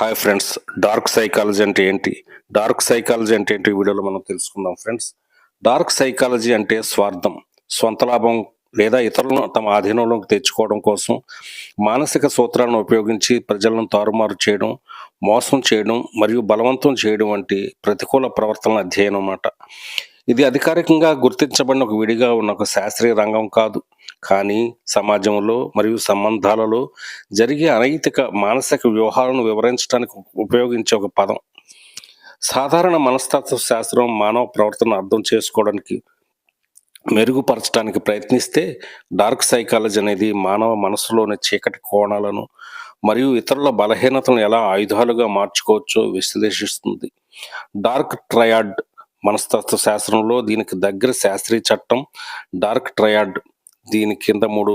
Hi friends, dark psychology అంటే ఏంటి? Dark psychology అంటే ఏంటి? ఈ వీడియోలో మనం తెలుసుకుందాం ఫ్రెండ్స్. డార్క్ సైకాలజీ అంటే స్వార్థం, స్వంత లాభం లేదా ఇతరులను తమ ఆధీనంలోకి తెచ్చుకోవడం కోసం మానసిక సూత్రాలను ఉపయోగించి ప్రజలను తారుమారు చేయడం, మోసం చేయడం మరియు బలవంతం చేయడం వంటి ప్రతికూల ప్రవర్తనల అధ్యయనం అన్నమాట. ఇది అధికారికంగా గుర్తించబడిన ఒక విడిగా ఉన్న ఒక శాస్త్రీయ రంగం కాదు. కానీ సమాజంలో మరియు సంబంధాలలో జరిగే అనైతిక మానసిక వ్యూహాలను వివరించడానికి ఉపయోగించే ఒక పదం. సాధారణ మనస్తత్వ శాస్త్రం మానవ ప్రవర్తన అర్థం చేసుకోవడానికి, మెరుగుపరచడానికి ప్రయత్నిస్తే, డార్క్ సైకాలజీ అనేది మానవ మనసులోని చీకటి కోణాలను మరియు ఇతరుల బలహీనతలను ఎలా ఆయుధాలుగా మార్చుకోవచ్చో విశ్లేషిస్తుంది. డార్క్ ట్రయాడ్ మనస్తత్వ శాస్త్రంలో దీనికి దగ్గర శాస్త్రీయ చట్టం డార్క్ ట్రయాడ్. దీని కింద 3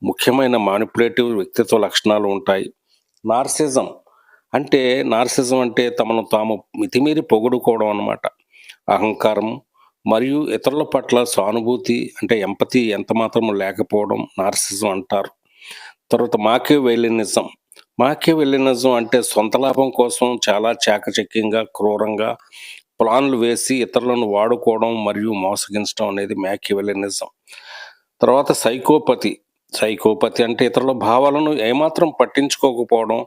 ముఖ్యమైన మానిపులేటివ్ వ్యక్తిత్వ లక్షణాలు ఉంటాయి. నార్సిజం అంటే తమను తాము మితిమీరి పొగుడుకోవడం అన్నమాట. అహంకారం మరియు ఇతరుల పట్ల సానుభూతి అంటే ఎంపతి ఎంత మాత్రము లేకపోవడం నార్సిజం అంటారు. తర్వాత మాకివెలినిజం అంటే సొంత లాభం కోసం చాలా చాకచక్యంగా, క్రూరంగా ప్లాన్లు వేసి ఇతరులను వాడుకోవడం మరియు మోసగించడం అనేది మాకివెలినిజం. తర్వాత సైకోపతి అంటే ఇతరుల భావాలను ఏమాత్రం పట్టించుకోకపోవడం,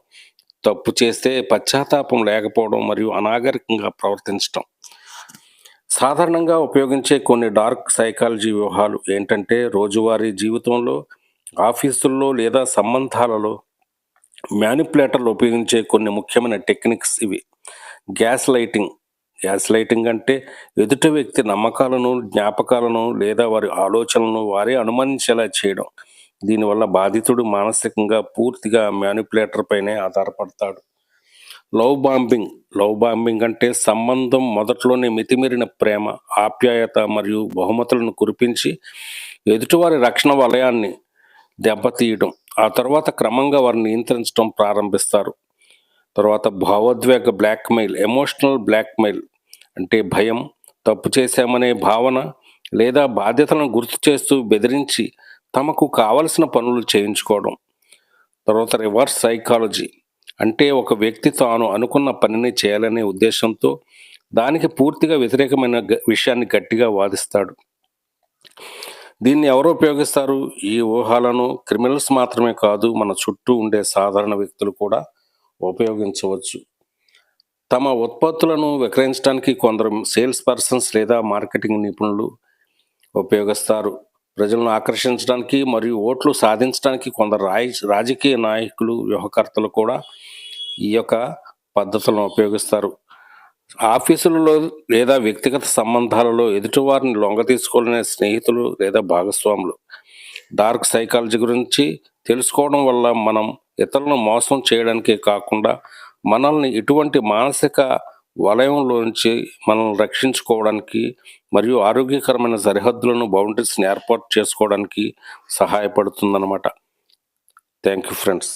తప్పు చేస్తే పశ్చాత్తాపం లేకపోవడం మరియు అనాగరికంగా ప్రవర్తించడం. సాధారణంగా ఉపయోగించే కొన్ని డార్క్ సైకాలజీ వ్యూహాలు ఏంటంటే, రోజువారీ జీవితంలో, ఆఫీసుల్లో లేదా సంబంధాలలో మ్యానిపులేటర్లు ఉపయోగించే కొన్ని ముఖ్యమైన టెక్నిక్స్ ఇవి. గ్యాస్ లైటింగ్ అంటే ఎదుటి వ్యక్తి నమ్మకాలను, జ్ఞాపకాలను లేదా వారి ఆలోచనలను వారే అనుమానించేలా చేయడం. దీనివల్ల బాధితుడు మానసికంగా పూర్తిగా మ్యానిపులేటర్ పైనే ఆధారపడతాడు. లవ్ బాంబింగ్ అంటే సంబంధం మొదట్లోనే మితిమీరిన ప్రేమ, ఆప్యాయత మరియు బహుమతులను కురిపించి ఎదుటివారి రక్షణ వలయాన్ని దెబ్బతీయడం, ఆ తర్వాత క్రమంగా వారిని నియంత్రించడం ప్రారంభిస్తారు. తర్వాత భావోద్వేగ ఎమోషనల్ బ్లాక్మెయిల్ అంటే భయం, తప్పు చేశామనే భావన లేదా బాధ్యతలను గుర్తు చేస్తూ బెదిరించి తమకు కావలసిన పనులు చేయించుకోవడం. తర్వాత రివర్స్ సైకాలజీ అంటే ఒక వ్యక్తి తాను అనుకున్న పనిని చేయాలనే ఉద్దేశంతో దానికి పూర్తిగా వ్యతిరేకమైన విషయాన్ని గట్టిగా వాదిస్తాడు. దీన్ని ఎవరు ఉపయోగిస్తారు? ఈ ఊహాలను క్రిమినల్స్ మాత్రమే కాదు, మన చుట్టూ ఉండే సాధారణ వ్యక్తులు కూడా ఉపయోగించవచ్చు. తమ ఉత్పత్తులను విక్రయించడానికి కొందరు సేల్స్ పర్సన్స్ లేదా మార్కెటింగ్ నిపుణులు ఉపయోగిస్తారు. ప్రజలను ఆకర్షించడానికి మరియు ఓట్లు సాధించడానికి కొందరు రాజకీయ నాయకులు, వ్యూహకర్తలు కూడా ఈ యొక్క పద్ధతులను ఉపయోగిస్తారు. ఆఫీసులలో లేదా వ్యక్తిగత సంబంధాలలో ఎదుటివారిని లొంగ తీసుకోవాలనే స్నేహితులు లేదా భాగస్వాములు. డార్క్ సైకాలజీ గురించి తెలుసుకోవడం వల్ల మనం ఇతరులను మోసం చేయడానికే కాకుండా మనల్ని ఇటువంటి మానసిక వలయంలోంచి మనల్ని రక్షించుకోవడానికి మరియు ఆరోగ్యకరమైన సరిహద్దులను, బౌండరీస్ని ఏర్పాటు చేసుకోవడానికి సహాయపడుతుందన్నమాట. Thank you friends.